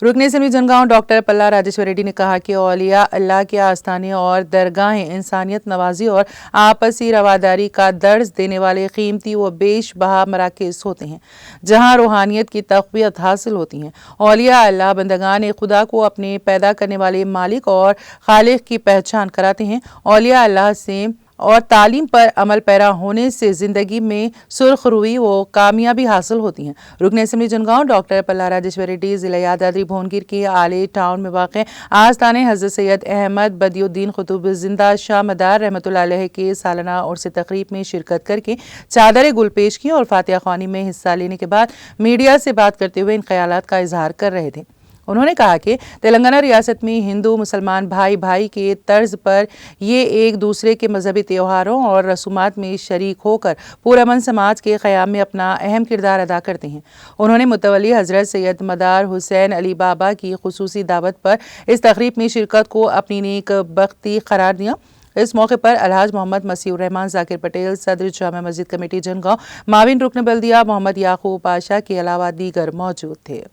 रुकन assembly Jangaon doctor पल्ला राजेश्वर रेड्डी ने कहा कि औलिया अल्लाह के आस्थाने और दरगाहें इंसानियत नवाजी और आपसी रवादारी का दर्ज देने वाले कीमती व बेशबहा मराकज़ होते हैं, जहां रूहानियत की तक़वियत हासिल होती है। औलिया अल्लाह बंदगान खुदा को अपने पैदा करने वाले मालिक और खालिक की पहचान कराते हैं। औलिया अल्लाह से और तालीम पर अमल पैरा होने से ज़िंदगी में सुरखरुई व कामयाबी हासिल होती हैं। रुकन असम्बली जनगांव डॉक्टर पल्ला राजेश्वर रेड्डी ज़िला यादाद्री भुवनगिर के आले टाउन में वाक़ आस्थाने हज़रत सैयद अहमद बदियुद्दीन कुतुब ज़िंदा शाह मदार रहमतुल्लाह अलैह के सालाना उर्स तक़रीब में शिरकत करके चादर गुल पेश की और फातिहा ख़्वानी में हिस्सा लेने के बाद मीडिया से बात करते हुए इन ख़यालात का इजहार कर रहे थे। उन्होंने कहा कि तेलंगाना रियासत में हिंदू मुसलमान भाई भाई के तर्ज पर ये एक दूसरे के मजहबी त्योहारों और रसूमात में शरीक होकर पुरअमन समाज के क़याम में अपना अहम किरदार अदा करते हैं। उन्होंने मुतवल्ली हज़रत सैयद मदार हुसैन अली बाबा की खुसूसी दावत पर इस तक़रीब में शिरकत को अपनी नेक बख्ती करार दिया। इस मौके पर अलहाज मोहम्मद मसीहुर रहमान जाकिर पटेल सदर जामा मस्जिद कमेटी जनगांव, माविन रुकन बल्दिया मोहम्मद याकूब पाशा के अलावा दीगर मौजूद थे।